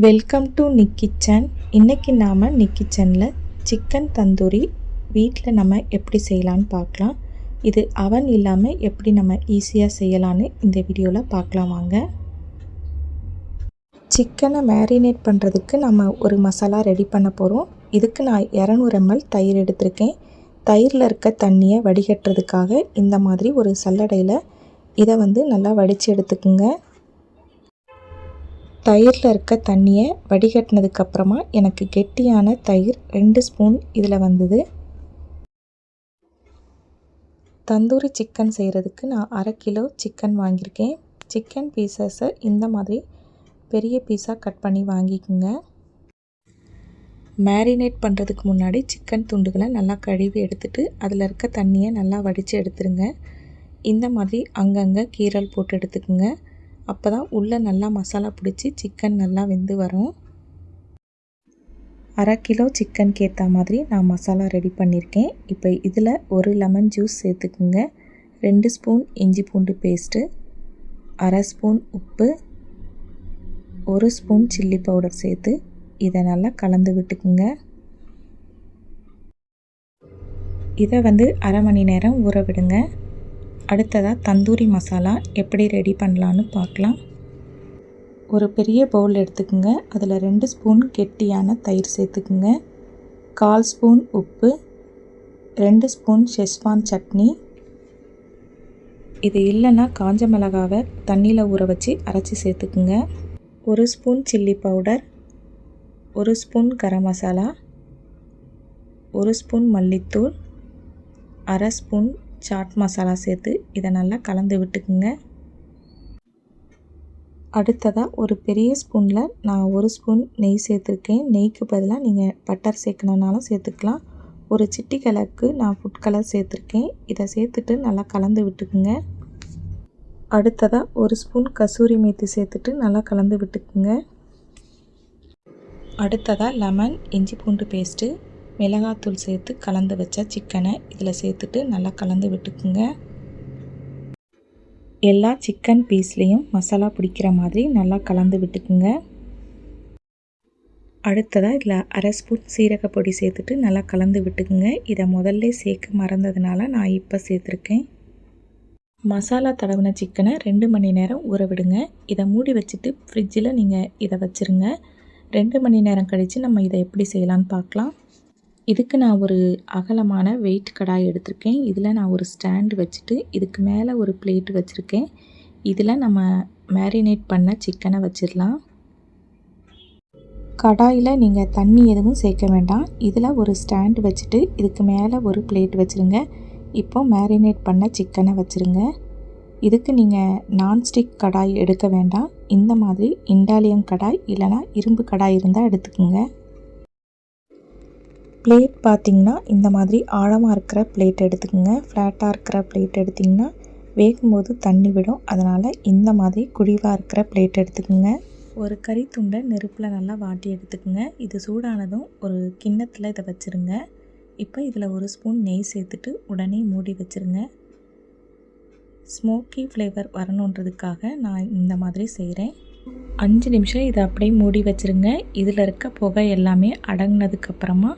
Welcome to Nick kitchen. இன்றைக்கி நாம் நிக் கிச்சனில் சிக்கன் தந்தூரி வீட்டில் நம்ம எப்படி செய்யலான்னு பார்க்கலாம். இது அவன் இல்லாமல் எப்படி நம்ம ஈஸியாக செய்யலான்னு இந்த வீடியோவில் பார்க்கலாம் வாங்க. சிக்கனை மேரினேட் பண்ணுறதுக்கு நம்ம ஒரு மசாலா ரெடி பண்ண போகிறோம். இதுக்கு நான் 200 ml தயிர் எடுத்திருக்கேன். தயிரில் இருக்க தண்ணியை வடிகட்டுறதுக்காக இந்த மாதிரி ஒரு சல்லடையில் இதை நல்லா வடித்து எடுத்துக்குங்க. தயிரில் இருக்க தண்ணியை வடிகட்டினதுக்கப்புறமா எனக்கு கெட்டியான தயிர் 2 ஸ்பூன் இதில் வந்தது. தந்தூரி சிக்கன் செய்கிறதுக்கு நான் 1/2 கிலோ சிக்கன் வாங்கியிருக்கேன். சிக்கன் பீசஸை இந்த மாதிரி பெரிய பீஸாக கட் பண்ணி வாங்கிக்கோங்க. மேரினேட் பண்ணுறதுக்கு முன்னாடி சிக்கன் துண்டுகளை நல்லா கழுவி எடுத்துகிட்டு அதில் இருக்க தண்ணியை நல்லா வடித்து எடுத்துருங்க. இந்த மாதிரி அங்கங்கே கீரல் போட்டு எடுத்துக்குங்க. அப்போ தான் உள்ளே நல்லா மசாலா பிடிச்சி சிக்கன் நல்லா வெந்து வரும். 1/2 கிலோ சிக்கனுக்கு ஏற்ற மாதிரி நான் மசாலா ரெடி பண்ணியிருக்கேன். இப்போ இதில் 1 லெமன் ஜூஸ் சேர்த்துக்குங்க. 2 ஸ்பூன் இஞ்சி பூண்டு பேஸ்ட்டு, 1/2 ஸ்பூன் உப்பு, 1 ஸ்பூன் சில்லி பவுடர் சேர்த்து இதை நல்லா கலந்து விட்டுக்குங்க. இதை 1/2 மணி நேரம் ஊற விடுங்க. அடுத்ததாக தந்தூரி மசாலா எப்படி ரெடி பண்ணலான்னு பார்க்கலாம். ஒரு பெரிய பவுல் எடுத்துக்குங்க. அதில் 2 ஸ்பூன் கெட்டியான தயிர் சேர்த்துக்குங்க. 1/4 ஸ்பூன் உப்பு, 2 ஸ்பூன் ஷெஸ்வான் சட்னி. இது இல்லைன்னா காஞ்ச மிளகாவை தண்ணியில் ஊற வச்சு அரைச்சி சேர்த்துக்குங்க. 1 spoon chilli powder, 1 spoon garam masala, 1 spoon மல்லித்தூள், 1/2 ஸ்பூன் சாட் மசாலா சேர்த்து இதை நல்லா கலந்து விட்டுக்குங்க. அடுத்ததாக ஒரு பெரிய ஸ்பூனில் நான் 1 ஸ்பூன் நெய் சேர்த்துருக்கேன். நெய்க்கு பதிலாக நீங்கள் பட்டர் சேர்க்கணுன்னாலும் சேர்த்துக்கலாம். ஒரு சிட்டி கலருக்கு நான் ஃபுட் கலர் சேர்த்துருக்கேன். இதை சேர்த்துட்டு நல்லா கலந்து விட்டுக்குங்க. அடுத்ததாக 1 ஸ்பூன் கசூரி மேத்தி சேர்த்துட்டு நல்லா கலந்து விட்டுக்குங்க. அடுத்ததாக லெமன், இஞ்சி பூண்டு பேஸ்ட்டு, மிளகாத்தூள் சேர்த்து கலந்து வச்ச சிக்கனை இதில் சேர்த்துட்டு நல்லா கலந்து விட்டுக்குங்க. எல்லா சிக்கன் பீஸ்லேயும் மசாலா பிடிக்கிற மாதிரி நல்லா கலந்து விட்டுக்குங்க. அடுத்ததாக இதில் 1/2 ஸ்பூன் சீரகப்பொடி சேர்த்துட்டு நல்லா கலந்து விட்டுக்குங்க. இதை முதல்ல சேர்க்க மறந்ததுனால நான் இப்போ சேர்த்துருக்கேன். மசாலா தடவின சிக்கனை 2 மணி நேரம் ஊற விடுங்க. இதை மூடி வச்சுட்டு ஃப்ரிட்ஜில் நீங்கள் இதை வச்சுருங்க. 2 மணி நேரம் கழித்து நம்ம இதை எப்படி செய்யலான்னு பார்க்கலாம். இதுக்கு நான் ஒரு அகலமான வெயிட் கடாய் எடுத்திருக்கேன். இதில் நான் ஒரு ஸ்டாண்டு வச்சுட்டு இதுக்கு மேலே ஒரு பிளேட் வச்சுருக்கேன். இதில் நம்ம மேரினேட் பண்ண சிக்கனை வச்சிடலாம். கடாயில் நீங்கள் தண்ணி எதுவும் சேர்க்க வேண்டாம். இதில் ஒரு ஸ்டாண்டு வச்சுட்டு இதுக்கு மேலே ஒரு பிளேட் வச்சுருங்க. இப்போ மேரினேட் பண்ண சிக்கனை வச்சுருங்க. இதுக்கு நீங்கள் நான்ஸ்டிக் கடாய் எடுக்க வேண்டாம். இந்த மாதிரி இண்டாலியம் கடாய் இல்லைனா இரும்பு கடாய் இருந்தால் எடுத்துக்கோங்க. பிளேட் பார்த்திங்கன்னா இந்த மாதிரி ஆழமாக இருக்கிற பிளேட் எடுத்துக்கோங்க. ஃப்ளாட்டாக இருக்கிற பிளேட் எடுத்திங்கன்னா வேகும்போது தண்ணி விடும். அதனால் இந்த மாதிரி குழிவாக இருக்கிற பிளேட் எடுத்துக்கோங்க. ஒரு கறி துண்டை நெருப்பில் நல்லா வாட்டி எடுத்துக்கோங்க. இது சூடானதும் ஒரு கிண்ணத்தில் இதை வச்சுருங்க. இப்போ இதில் 1 ஸ்பூன் நெய் சேர்த்துட்டு உடனே மூடி வச்சுருங்க. ஸ்மோக்கி ஃப்ளேவர் வரணுன்றதுக்காக நான் இந்த மாதிரி செய்கிறேன். 5 நிமிஷம் இதை அப்படியே மூடி வச்சுருங்க. இதில் இருக்க புகை எல்லாமே அடங்கினதுக்கப்புறமா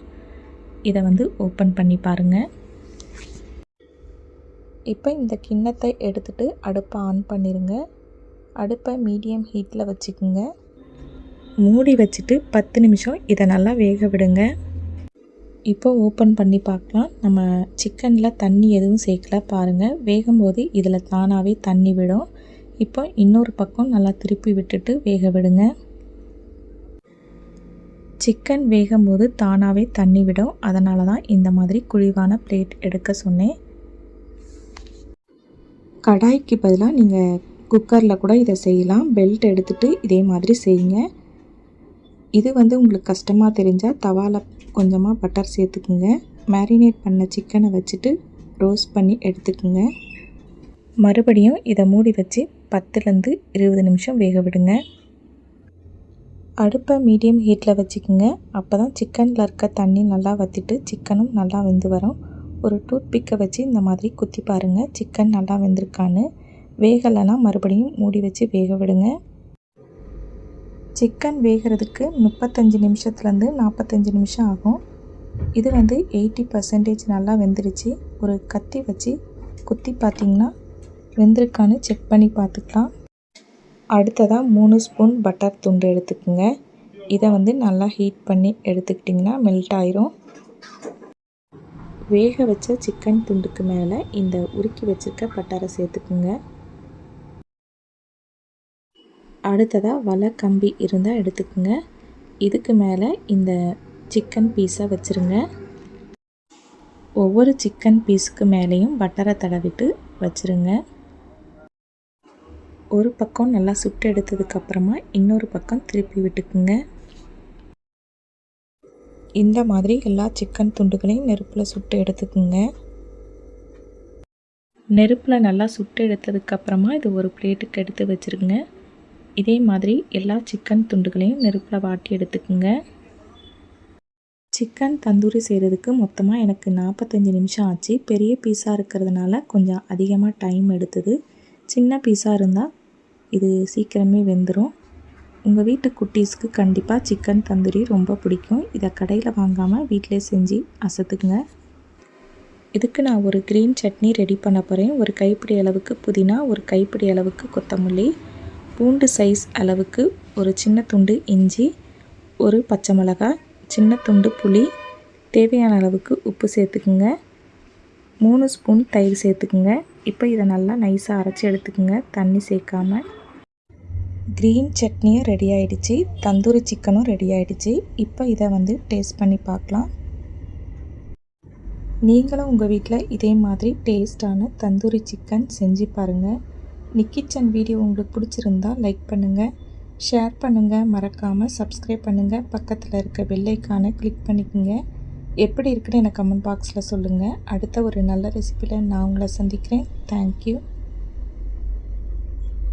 இதை ஓப்பன் பண்ணி பாருங்கள். இப்போ இந்த கிண்ணத்தை எடுத்துகிட்டு அடுப்பை ஆன் பண்ணிடுங்க. அடுப்பை மீடியம் ஹீட்டில் வச்சுக்குங்க. மூடி வச்சுட்டு 10 நிமிஷம் இதை நல்லா வேக விடுங்க. இப்போ ஓப்பன் பண்ணி பார்க்கலாம். நம்ம சிக்கனில் தண்ணி எதுவும் சேர்க்கல பாருங்கள். வேகும்போது இதில் தானாகவே தண்ணி விடும். இப்போ இன்னொரு பக்கம் நல்லா திருப்பி விட்டுட்டு வேக விடுங்க. சிக்கன் வேகும்போது தானாகவே தண்ணி விடும். அதனால தான் இந்த மாதிரி குழிவான பிளேட் எடுக்க சொன்னேன். கடாய்க்கு பதிலாக நீங்கள் குக்கரில் கூட இதை செய்யலாம். பெல்ட் எடுத்துகிட்டு இதே மாதிரி செய்யுங்க. இது உங்களுக்கு கஷ்டமாக தெரிஞ்சால் தவாவில் கொஞ்சமாக பட்டர் சேர்த்துக்குங்க. மேரினேட் பண்ண சிக்கனை வச்சுட்டு ரோஸ்ட் பண்ணி எடுத்துக்குங்க. மறுபடியும் இதை மூடி வச்சு 10லேருந்து 20 நிமிஷம் வேக விடுங்க. அடுப்பை மீடியம் ஹீட்டில் வச்சுக்கோங்க. அப்போ தான் சிக்கனில் இருக்க தண்ணி நல்லா வற்றிட்டு சிக்கனும் நல்லா வெந்து வரும். ஒரு டூத் பிக்கை வச்சு இந்த மாதிரி குத்தி பாருங்கள் சிக்கன் நல்லா வெந்திருக்கான்னு. வேகலைன்னா மறுபடியும் மூடி வச்சு வேக விடுங்க. சிக்கன் வேகிறதுக்கு 35 நிமிஷத்துலேருந்து 45 நிமிஷம் ஆகும். இது 80% நல்லா வெந்துருச்சு. ஒரு கத்தி வச்சு குத்தி பார்த்திங்கன்னா வெந்திருக்கான்னு செக் பண்ணி பார்த்துக்கலாம். அடுத்ததாக 3 ஸ்பூன் பட்டர் துண்டு எடுத்துக்கோங்க. இதை நல்லா ஹீட் பண்ணி எடுத்துக்கிட்டிங்கன்னா மெல்ட் ஆயிரும். வேக வச்ச சிக்கன் துண்டுக்கு மேலே இந்த உருக்கி வச்சுருக்க பட்டரை சேர்த்துக்குங்க. அடுத்ததாக வலை கம்பி இருந்தால் எடுத்துக்கோங்க. இதுக்கு மேலே இந்த சிக்கன் பீஸை வச்சுருங்க. ஒவ்வொரு சிக்கன் பீஸுக்கு மேலேயும் பட்டரை தடவிட்டு வச்சுருங்க. ஒரு பக்கம் நல்லா சுட்டு எடுத்ததுக்கப்புறமா இன்னொரு பக்கம் திருப்பி விட்டுக்குங்க. இந்த மாதிரி எல்லா சிக்கன் துண்டுகளையும் நெருப்பில் சுட்டு எடுத்துக்குங்க. நெருப்பில் நல்லா சுட்டு எடுத்ததுக்கப்புறமா இது ஒரு பிளேட்டுக்கு எடுத்து வச்சுருங்க. இதே மாதிரி எல்லா சிக்கன் துண்டுகளையும் நெருப்பில் வாட்டி எடுத்துக்குங்க. சிக்கன் தந்தூரி செய்கிறதுக்கு மொத்தமாக எனக்கு 45 நிமிஷம் ஆச்சு. பெரிய பீஸாக இருக்கிறதுனால கொஞ்சம் அதிகமாக டைம் எடுத்தது. சின்ன பீஸாக இருந்தால் இது சீக்கிரமே வெந்துடும். உங்கள் வீட்டு குட்டீஸ்க்கு கண்டிப்பாக சிக்கன் தந்தூரி ரொம்ப பிடிக்கும். இதை கடையில் வாங்காமல் வீட்டிலே செஞ்சு அசத்துக்குங்க. இதுக்கு நான் ஒரு க்ரீன் சட்னி ரெடி பண்ண போகிறேன். ஒரு கைப்பிடி அளவுக்கு புதினா, ஒரு கைப்பிடி அளவுக்கு கொத்தமல்லி, பூண்டு சைஸ் அளவுக்கு ஒரு சின்ன துண்டு இஞ்சி, ஒரு பச்சை மிளகாய், சின்ன துண்டு புளி, தேவையான அளவுக்கு உப்பு சேர்த்துக்குங்க. 3 ஸ்பூன் தயிர் சேர்த்துக்குங்க. இப்போ இதை நல்லா நைஸாக அரைச்சி எடுத்துக்குங்க, தண்ணி சேர்க்காமல். க்ரீன் சட்னியும் ரெடி ஆகிடுச்சு, தந்தூரி சிக்கனும் ரெடி ஆகிடுச்சு. இப்போ இதை டேஸ்ட் பண்ணி பார்க்கலாம். நீங்களும் உங்கள் வீட்டில் இதே மாதிரி டேஸ்டான தந்தூரி சிக்கன் செஞ்சு பாருங்கள். நிக்கிச்சன் வீடியோ உங்களுக்கு பிடிச்சிருந்தா லைக் பண்ணுங்கள், ஷேர் பண்ணுங்கள், மறக்காமல் சப்ஸ்கிரைப் பண்ணுங்கள். பக்கத்தில் இருக்க பெல் ஐக்கானை கிளிக் பண்ணிக்கோங்க. எப்படி இருக்குன்னு எனக்கு கமெண்ட் பாக்ஸில் சொல்லுங்கள். அடுத்த ஒரு நல்ல ரெசிபியில் நான் உங்களை சந்திக்கிறேன். தேங்க்யூ.